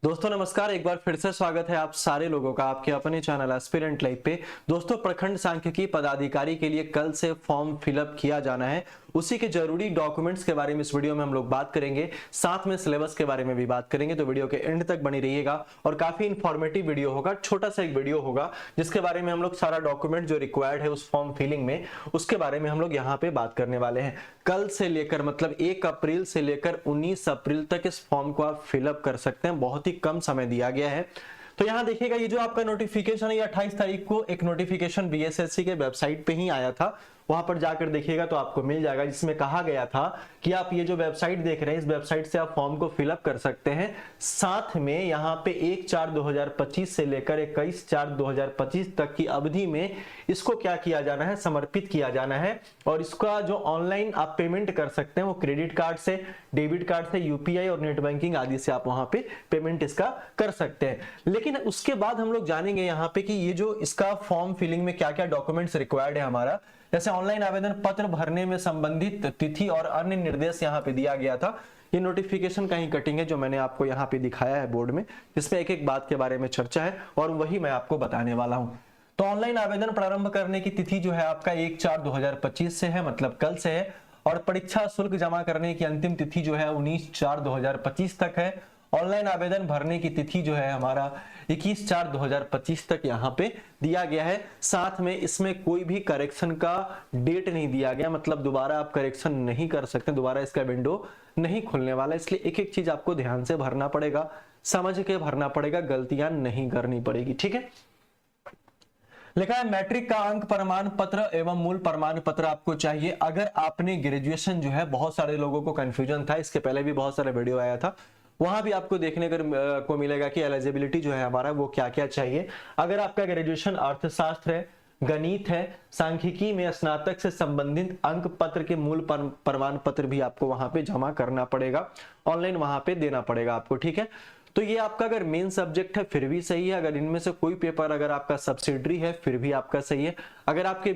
दोस्तों नमस्कार, एक बार फिर से स्वागत है आप सारे लोगों का आपके अपने चैनल एस्पिरेंट लाइव पे। दोस्तों प्रखंड सांख्यिकी पदाधिकारी के लिए कल से फॉर्म फिलअप किया जाना है। उसी के जरूरी डॉक्यूमेंट्स के बारे में इस वीडियो में हम लोग बात करेंगे, साथ में सिलेबस के बारे में भी बात करेंगे। तो वीडियो के एंड तक बनी रहिएगा और काफी इंफॉर्मेटिव वीडियो होगा, छोटा सा एक वीडियो होगा जिसके बारे में हम लोग सारा डॉक्यूमेंट जो रिक्वायर्ड है उस फॉर्म फिलिंग में, उसके बारे में हम लोग यहाँ पे बात करने वाले हैं। कल से लेकर मतलब 1 अप्रैल से लेकर 19 अप्रैल तक इस फॉर्म को आप फिलअप कर सकते हैं। बहुत ही कम समय दिया गया है। तो यहां देखिएगा, ये जो आपका नोटिफिकेशन है, 28 तारीख को एक नोटिफिकेशन बीएसएससी के वेबसाइट पे ही आया था। वहां पर जाकर देखिएगा तो आपको मिल जाएगा, जिसमें कहा गया था कि आप ये जो वेबसाइट देख रहे हैं, इस वेबसाइट से आप फॉर्म को फिलअप कर सकते हैं। साथ में यहाँ पे 1/4/2025 से लेकर 21/4/2025 तक की अवधि में इसको क्या किया जाना है, समर्पित किया जाना है। और इसका जो ऑनलाइन आप पेमेंट कर सकते हैं वो क्रेडिट कार्ड से, डेबिट कार्ड से, यूपीआई और नेट बैंकिंग आदि से आप वहां पे पेमेंट इसका कर सकते हैं। लेकिन उसके बाद हम लोग जानेंगे यहाँ पे कि ये जो इसका फॉर्म फिलिंग में क्या क्या डॉक्यूमेंट्स रिक्वायर्ड है हमारा। जैसे ऑनलाइन आवेदन पत्र भरने में संबंधित तिथि और अन्य निर्देश यहाँ पे दिया गया था। ये नोटिफिकेशन का ही कटिंग है जो मैंने आपको यहाँ पे दिखाया है बोर्ड में, जिसमें एक एक बात के बारे में चर्चा है और वही मैं आपको बताने वाला हूँ। तो ऑनलाइन आवेदन प्रारंभ करने की तिथि जो है आपका 1/4/2025 से है, मतलब कल से है। और परीक्षा शुल्क जमा करने की अंतिम तिथि जो है 19/4/2025 तक है। ऑनलाइन आवेदन भरने की तिथि जो है हमारा 21/4/2025 तक यहाँ पे दिया गया है। साथ में इसमें कोई भी करेक्शन का डेट नहीं दिया गया, मतलब दोबारा आप करेक्शन नहीं कर सकते, दोबारा इसका विंडो नहीं खुलने वाला। इसलिए एक एक चीज आपको ध्यान से भरना पड़ेगा, समझ के भरना पड़ेगा, गलतियां नहीं करनी पड़ेगी। ठीक है, लिखा है मैट्रिक का अंक प्रमाण पत्र एवं मूल प्रमाण पत्र आपको चाहिए। अगर आपने ग्रेजुएशन जो है, बहुत सारे लोगों को कंफ्यूजन था, इसके पहले भी बहुत सारे वीडियो आया था, वहां भी आपको देखने को मिलेगा कि एलिजिबिलिटी जो है हमारा वो क्या क्या चाहिए। अगर आपका ग्रेजुएशन अर्थशास्त्र है, गणित है, सांख्यिकी में स्नातक से संबंधित अंक पत्र के मूल प्रमाण पत्र भी आपको वहां पे जमा करना पड़ेगा, ऑनलाइन वहां पे देना पड़ेगा आपको। ठीक है, तो ये आपका अगर मेन सब्जेक्ट है फिर भी सही है। अगर इनमें से कोई पेपर अगर आपका सब्सिडरी है फिर भी आपका सही है। अगर आपके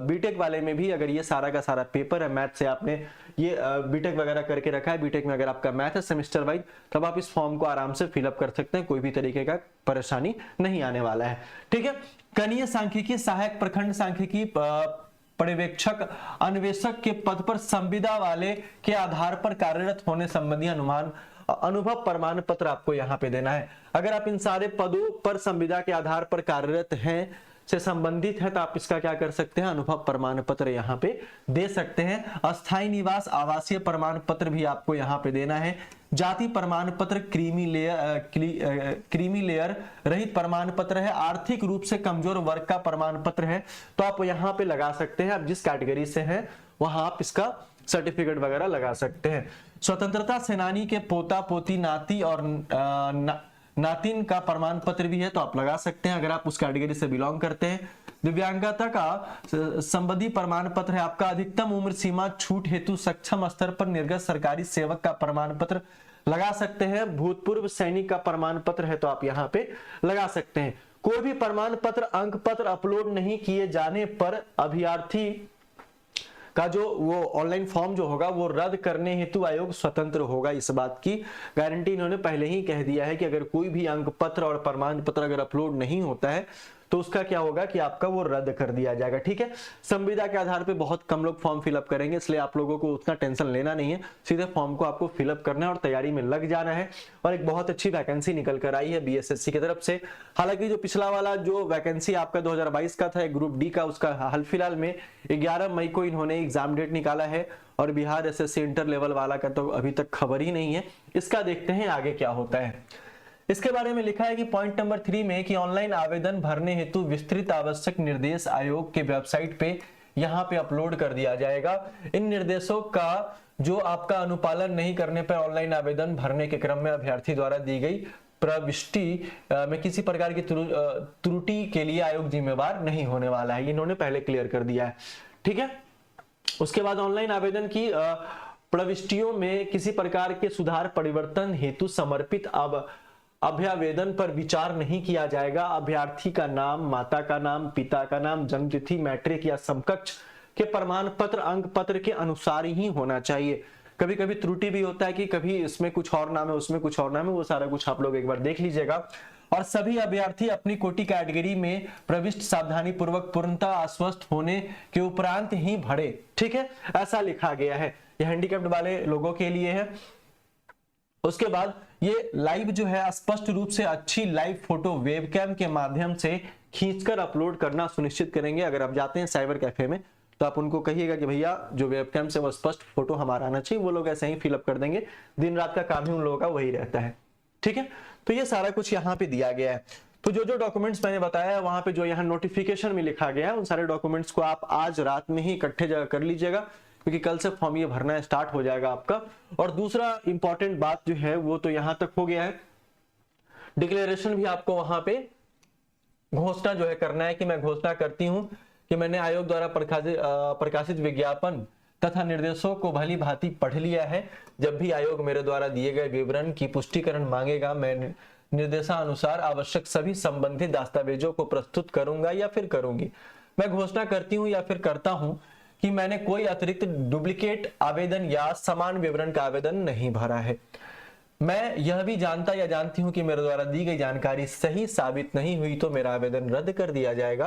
बीटेक वाले में भी अगर ये सारा का सारा पेपर है, मैथ से आपने ये बीटेक वगैरह करके रखा है, बीटेक में अगर आपका मैथ है सेमेस्टर वाइज, तब आप इस फॉर्म को आराम से फिलअप कर सकते हैं, कोई भी तरीके का परेशानी नहीं आने वाला है। ठीक है, कनीय सांख्यिकी सहायक, प्रखंड सांख्यिकी पर्यवेक्षक, अन्वेषक के पद पर संविदा वाले के आधार पर कार्यरत होने संबंधी अनुभव प्रमाण पत्र आपको यहाँ पे देना है। अगर आप इन सारे पदों पर संविदा के आधार पर कार्यरत हैं से संबंधित है तो आप इसका क्या कर सकते हैं, अनुभव प्रमाण पत्र यहाँ पे दे सकते हैं। अस्थायी निवास आवासीय प्रमाण पत्र भी आपको यहाँ पे देना है। जाति प्रमाण पत्र, क्रीमी लेयर रहित प्रमाण पत्र है। आर्थिक रूप से कमजोर वर्ग का प्रमाण पत्र है, तो आप यहाँ पे लगा सकते हैं। आप जिस कैटेगरी से हैं वहां आप इसका सर्टिफिकेट वगैरह लगा सकते हैं। स्वतंत्रता सेनानी के पोता पोती, नाती और नातिन का प्रमाण पत्र भी है, तो आप लगा सकते हैं अगर आप उस कैटेगरी से बिलोंग करते हैं। दिव्यांगता का संबंधी प्रमाण पत्र है आपका। अधिकतम उम्र सीमा छूट हेतु सक्षम स्तर पर निर्गत सरकारी सेवक का प्रमाण पत्र लगा सकते हैं। भूतपूर्व सैनिक का प्रमाण पत्र है तो आप यहाँ पे लगा सकते हैं। कोई भी प्रमाण पत्र, अंक पत्र अपलोड नहीं किए जाने पर अभ्यर्थी का जो वो ऑनलाइन फॉर्म जो होगा वो रद्द करने हेतु आयोग स्वतंत्र होगा। इस बात की गारंटी इन्होंने पहले ही कह दिया है कि अगर कोई भी अंक पत्र और प्रमाण पत्र अगर अपलोड नहीं होता है तो उसका क्या होगा कि आपका वो रद्द कर दिया जाएगा। ठीक है, संविदा के आधार पे बहुत कम लोग फॉर्म फिलअप करेंगे, इसलिए आप लोगों को उतना टेंशन लेना नहीं है। सीधे फॉर्म को आपको फिलअप करना है और तैयारी में लग जाना है। और एक बहुत अच्छी वैकेंसी निकल कर आई है बीएसएससी की तरफ से। हालांकि जो पिछला वाला जो वैकेंसी आपका 2022 का था ग्रुप डी का, उसका हाल फिलहाल में 11 मई को इन्होंने एग्जाम डेट निकाला है। और बिहार एसएससी इंटर लेवल वाला का तो अभी तक खबर ही नहीं है। इसका देखते हैं आगे क्या होता है। इसके बारे में लिखा है कि पॉइंट नंबर 3 में कि ऑनलाइन आवेदन भरने हेतु विस्तृत आवश्यक निर्देश आयोग के वेबसाइट पे यहाँ पे अपलोड कर दिया जाएगा। इन निर्देशों का जो आपका अनुपालन नहीं करने पर ऑनलाइन आवेदन भरने के क्रम में अभ्यर्थी द्वारा दी गई प्रविष्टि में किसी प्रकार की त्रुटि के लिए आयोग जिम्मेवार नहीं होने वाला है। इन्होंने पहले क्लियर कर दिया है। ठीक है, उसके बाद ऑनलाइन आवेदन की प्रविष्टियों में किसी प्रकार के सुधार परिवर्तन हेतु समर्पित अभ्यावेदन पर विचार नहीं किया जाएगा। अभ्यर्थी का नाम, माता का नाम, पिता का नाम, जन्मतिथि, मैट्रिक या समकक्ष के प्रमाण पत्र अंक पत्र के अनुसार ही होना चाहिए। कभी कभी त्रुटि भी होता है कि कभी इसमें कुछ और नाम है उसमें कुछ और नाम है, वो सारा कुछ आप लोग एक बार देख लीजिएगा। और सभी अभ्यर्थी अपनी कोटि कैटेगरी में प्रविष्ट सावधानी पूर्वक पूर्णतः आश्वस्त होने के उपरांत ही भरे, ठीक है, ऐसा लिखा गया है। ये हैंडीकैप्ड वाले लोगों के लिए है। उसके बाद ये लाइव जो है स्पष्ट रूप से अच्छी लाइव फोटो वेबकैम के माध्यम से खींचकर अपलोड करना सुनिश्चित करेंगे। अगर आप जाते हैं साइबर कैफे में तो आप उनको कहिएगा कि भैया जो वेबकैम से वो स्पष्ट फोटो हमारा आना चाहिए, वो लोग ऐसे ही फिलअप कर देंगे। दिन रात का काम ही उन लोगों का वही रहता है, ठीक है। तो ये सारा कुछ यहाँ पे दिया गया है। तो जो जो डॉक्यूमेंट्स मैंने बताया है वहां पे जो यहाँ नोटिफिकेशन में लिखा गया है, उन सारे डॉक्यूमेंट्स को आप आज रात में ही इकट्ठे जगह कर लीजिएगा, क्योंकि कल से फॉर्म ये भरना स्टार्ट हो जाएगा आपका। और दूसरा इंपॉर्टेंट बात जो है वो तो यहां तक हो गया है, डिक्लेरेशन भी आपको वहां पे घोषणा जो है करना है कि मैं घोषणा करती हूं कि मैंने आयोग द्वारा प्रकाशित विज्ञापन तथा निर्देशों को भली भांति पढ़ लिया है। जब भी आयोग मेरे द्वारा दिए गए विवरण की पुष्टिकरण मांगेगा, मैं निर्देशानुसार आवश्यक सभी संबंधित दस्तावेजों को प्रस्तुत करूंगा या फिर करूंगी। मैं घोषणा करती हूं या फिर करता हूं कि मैंने कोई अतिरिक्त डुप्लीकेट आवेदन या समान विवरण का आवेदन नहीं भरा है। मैं यह भी जानता या जानती हूं कि मेरे द्वारा दी गई जानकारी सही साबित नहीं हुई तो मेरा आवेदन रद्द कर दिया जाएगा।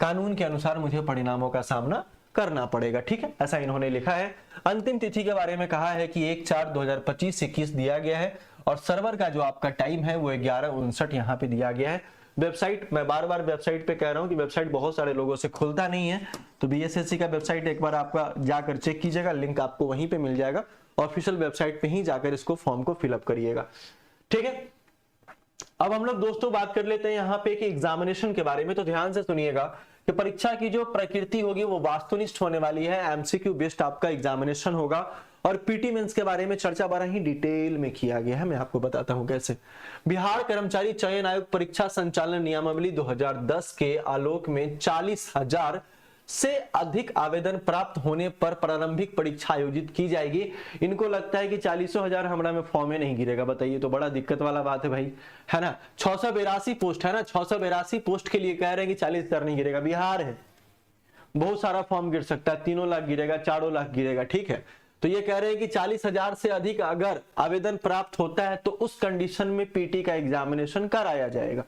कानून के अनुसार मुझे परिणामों का सामना करना पड़ेगा, ठीक है, ऐसा इन्होंने लिखा है। अंतिम तिथि के बारे में कहा है कि 1/4/2025-21 दिया गया है और सर्वर का जो आपका टाइम है वो 11:59 यहाँ पे दिया गया है। वेबसाइट, मैं बार बार वेबसाइट पे कह रहा हूँ कि वेबसाइट बहुत सारे लोगों से खुलता नहीं है, तो बीएसएससी का वेबसाइट एक बार आपका जाकर चेक कीजिएगा, लिंक आपको वहीं पे मिल जाएगा। ऑफिशियल वेबसाइट पे ही जाकर इसको फॉर्म को फिलअप करिएगा, ठीक है। अब हम लोग दोस्तों बात कर लेते हैं यहाँ पे कि एग्जामिनेशन के बारे में। तो ध्यान से सुनिएगा कि परीक्षा की जो प्रकृति होगी वो वास्तुनिष्ठ होने वाली है, एमसीक्यू बेस्ड आपका एग्जामिनेशन होगा। और पीटी मेंस के बारे में चर्चा बड़ा ही डिटेल में किया गया है, मैं आपको बताता हूं कैसे। बिहार कर्मचारी चयन आयोग परीक्षा संचालन नियमावली 2010 के आलोक में 40,000 से अधिक आवेदन प्राप्त होने पर प्रारंभिक परीक्षा आयोजित की जाएगी। इनको लगता है कि 40,000 हमरा में फॉर्म में नहीं गिरेगा, बताइए, तो बड़ा दिक्कत वाला बात है भाई, है ना। 682 पोस्ट है ना, 682 पोस्ट के लिए कह रहे हैं कि 40,000 नहीं गिरेगा। बिहार है, बहुत सारा फॉर्म गिर सकता है, 3 लाख गिरेगा, 4 लाख गिरेगा, ठीक है। तो ये कह रहे हैं कि 40,000 से अधिक अगर आवेदन प्राप्त होता है तो उस कंडीशन में पीटी का एग्जामिनेशन कराया जाएगा,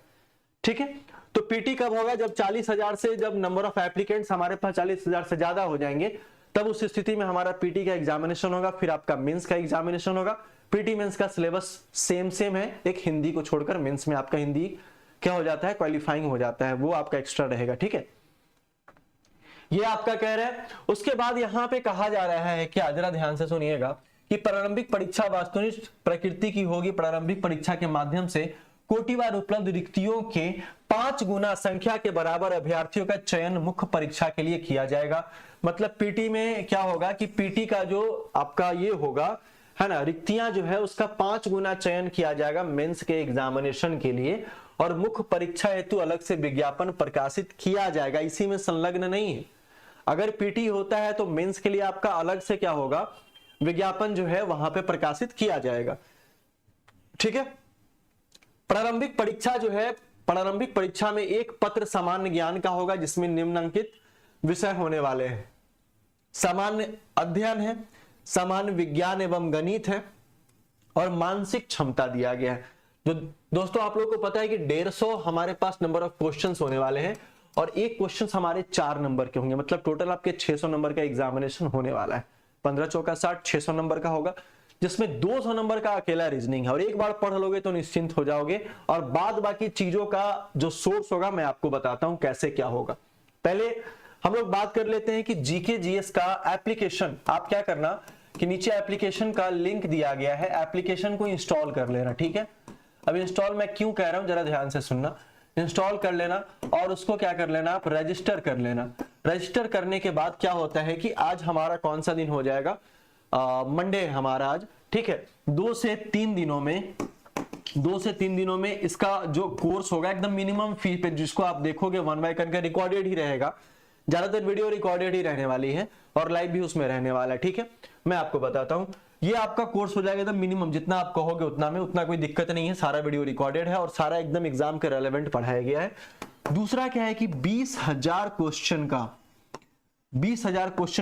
ठीक है। तो पीटी कब होगा? जब 40,000 से, जब नंबर ऑफ एप्लीकेंट्स हमारे पास 40,000 से ज्यादा हो जाएंगे, तब उस स्थिति में हमारा पीटी का एग्जामिनेशन होगा। फिर आपका मेंस का एग्जामिनेशन होगा। पीटी मेंस का सिलेबस सेम है, एक हिंदी को छोड़कर। मेंस में आपका हिंदी क्या हो जाता है, क्वालिफाइंग हो जाता है, वो आपका एक्स्ट्रा रहेगा, ठीक है। ये आपका कह रहे हैं। उसके बाद यहां पे कहा जा रहा है, क्या, जरा ध्यान से सुनिएगा, कि प्रारंभिक परीक्षा वास्तुनिष्ठ प्रकृति की होगी। प्रारंभिक परीक्षा के माध्यम से कोटिवार उपलब्ध रिक्तियों के 5 गुना संख्या के बराबर अभ्यर्थियों का चयन मुख्य परीक्षा के लिए किया जाएगा। मतलब पीटी में क्या होगा कि पीटी का जो आपका ये होगा, है ना, रिक्तियां जो है उसका 5 गुना चयन किया जाएगा मेंस के एग्जामिनेशन के लिए, और मुख्य परीक्षा हेतु अलग से विज्ञापन प्रकाशित किया जाएगा। इसी में संलग्न नहीं है। अगर पीटी होता है तो मेंस के लिए आपका अलग से क्या होगा, विज्ञापन जो है वहां पे प्रकाशित किया जाएगा, ठीक है। प्रारंभिक परीक्षा जो है, प्रारंभिक परीक्षा में एक पत्र सामान्य ज्ञान का होगा जिसमें निम्नलिखित विषय होने वाले हैं। सामान्य अध्ययन है, सामान्य विज्ञान एवं गणित है, और मानसिक क्षमता दिया गया है। जो दोस्तों आप लोगों को पता है कि 150 हमारे पास नंबर ऑफ क्वेश्चंस होने वाले हैं, और एक क्वेश्चन हमारे 4 नंबर के होंगे। मतलब टोटल आपके 600 नंबर का एग्जामिनेशन होने वाला है। 15 चौका 60, 600 नंबर का होगा, जिसमें 200 नंबर का अकेला रीजनिंग है। और एक बार पढ़ लोगे तो निश्चिंत हो जाओगे, और बाद बाकी चीजों का जो सोर्स होगा मैं आपको बताता हूं कैसे क्या होगा। पहले हम लोग बात कर लेते हैं कि जीके जीएस का एप्लीकेशन। आप क्या करना कि नीचे एप्लीकेशन का लिंक दिया गया है, एप्लीकेशन को इंस्टॉल कर लेना, ठीक है। अब इंस्टॉल मैं क्यों कह रहा हूं, जरा ध्यान से सुनना। इंस्टॉल कर लेना और उसको क्या कर लेना, आप रजिस्टर कर लेना। रजिस्टर करने के बाद क्या होता है कि आज हमारा कौन सा दिन हो जाएगा, मंडे हमारा आज, ठीक है। 2 से 3 दिनों में इसका जो कोर्स होगा एकदम मिनिमम फी पे, जिसको आप देखोगे 1 बाय करके रिकॉर्डेड ही रहेगा। ज्यादातर वीडियो रिकॉर्डेड ही रहने वाली है और लाइव भी उसमें रहने वाला है, ठीक है। मैं आपको बताता हूं, ये आपका कोर्स हो जाएगा एकदम मिनिमम, जितना आप कहोगे उतना में, उतना कोई दिक्कत नहीं है। सारा वीडियो रिकॉर्डेड है और सारा एकदम एग्जाम के रेलेवेंट पढ़ाया गया है। दूसरा क्या है कि 20,000 क्वेश्चन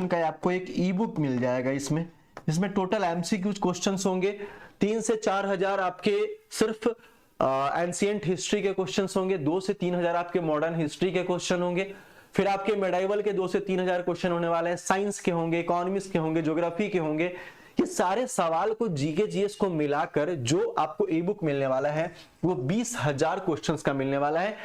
का आपको एक ई बुक मिल जाएगा। इसमें जिसमें टोटल एमसीक्यूज क्वेश्चंस होंगे। 3 से 4 हजार आपके सिर्फ एंशिएंट हिस्ट्री के क्वेश्चंस होंगे, 2 से 3 हजार आपके मॉडर्न हिस्ट्री के क्वेश्चन होंगे, फिर आपके मेडाइवल के 2 से 3 हजार क्वेश्चन होने वाले हैं, साइंस के होंगे, इकोनॉमिक्स के होंगे, ज्योग्राफी के होंगे। ये सारे सवाल को जीके जीएस को मिलाकर जो आपको ई बुक मिलने वाला है वो 20,000 क्वेश्चंस का मिलने वाला है।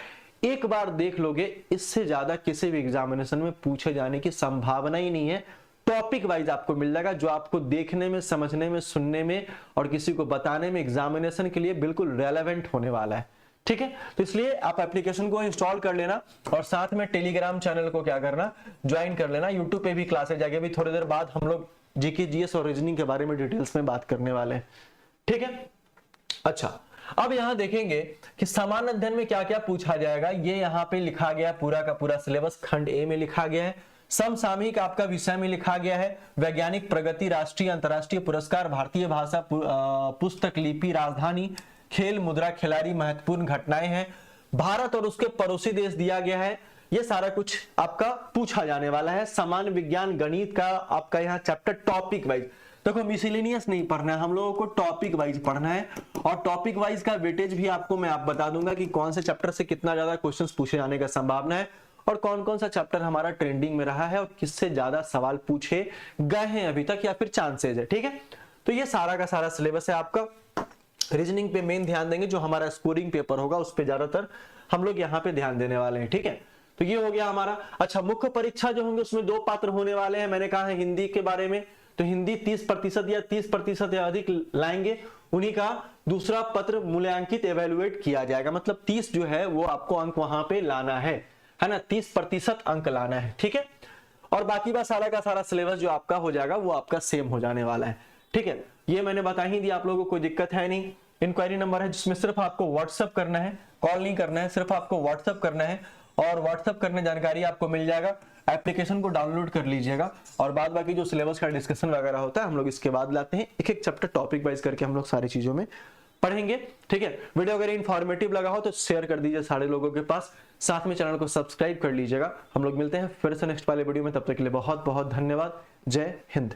एक बार देख लोगे, इससे ज्यादा किसी भी एग्जामिनेशन में पूछे जाने की संभावना ही नहीं है। टॉपिक वाइज आपको मिल जाएगा, जो आपको देखने में, समझने में, सुनने में और किसी को बताने में एग्जामिनेशन के लिए बिल्कुल रेलेवेंट होने वाला है। ठीक है, तो इसलिए आप एप्लीकेशन को इंस्टॉल कर लेना और साथ में टेलीग्राम चैनल को क्या करना, ज्वाइन कर लेना। यूट्यूब पे भी क्लासेस जाके भी थोड़ी देर बाद हम लोग जीके जीएस और रीजनिंग के बारे में डिटेल्स में बात करने वाले हैं। ठीक है, अच्छा अब यहां देखेंगे कि सामान्य अध्ययन में क्या क्या पूछा जाएगा। ये यहाँ पे लिखा गया पूरा का पूरा सिलेबस खंड ए में लिखा गया है। समसामयिक आपका विषय में लिखा गया है, वैज्ञानिक प्रगति, राष्ट्रीय अंतरराष्ट्रीय पुरस्कार, भारतीय भाषा पुस्तक लिपि, राजधानी, खेल, मुद्रा, खिलाड़ी, महत्वपूर्ण घटनाएं हैं, भारत और उसके पड़ोसी देश दिया गया है। ये सारा कुछ आपका पूछा जाने वाला है। सामान्य विज्ञान, गणित का आपका यहाँ चैप्टर टॉपिक वाइज, देखो मिसलेनियस नहीं पढ़ना है, हम लोगों को टॉपिक वाइज पढ़ना है। और टॉपिक वाइज का वेटेज भी आपको मैं बता दूंगा कि कौन से चैप्टर से कितना ज्यादा क्वेश्चंस पूछे जाने का संभावना है और कौन कौन सा चैप्टर हमारा ट्रेंडिंग में रहा है और किससे ज्यादा सवाल पूछे गए हैं अभी तक या फिर चांसेज है। ठीक है, तो ये सारा का सारा सिलेबस है आपका। रीजनिंग पे मेन ध्यान देंगे, जो हमारा स्कोरिंग पेपर होगा उस पे ज्यादातर हम लोग यहाँ पे ध्यान देने वाले हैं। ठीक है, तो ये हो गया हमारा। अच्छा, मुख्य परीक्षा जो होंगे उसमें 2 पात्र होने वाले हैं। मैंने कहा है हिंदी के बारे में, तो हिंदी 30% या 30% या अधिक लाएंगे, उन्हीं का दूसरा पत्र मूल्यांकित एवेल्युएट किया जाएगा। मतलब 30 जो है वो आपको अंक वहां पे लाना है ना, 30% अंक लाना है। ठीक है, और बाकी बात सारा का सारा सिलेबस जो आपका हो जाएगा वो आपका सेम हो जाने वाला है। ठीक है, ये मैंने बता ही दिया आप लोगों को, कोई दिक्कत है नहीं। इंक्वायरी नंबर है जिसमें सिर्फ आपको व्हाट्सअप करना है, कॉल नहीं करना है, सिर्फ आपको व्हाट्सअप करना है और व्हाट्सअप करने जानकारी आपको मिल जाएगा। एप्लीकेशन को डाउनलोड कर लीजिएगा और बाद बाकी जो सिलेबस का डिस्कशन वगैरह होता है हम लोग इसके बाद लाते हैं। एक एक चैप्टर टॉपिक वाइज करके हम लोग सारी चीजों में पढ़ेंगे। ठीक है, वीडियो अगर इन्फॉर्मेटिव लगा हो तो शेयर कर दीजिए सारे लोगों के पास, साथ में चैनल को सब्सक्राइब कर लीजिएगा। हम लोग मिलते हैं फिर से नेक्स्ट वाले वीडियो में, तब तक के लिए बहुत बहुत धन्यवाद। जय हिंद।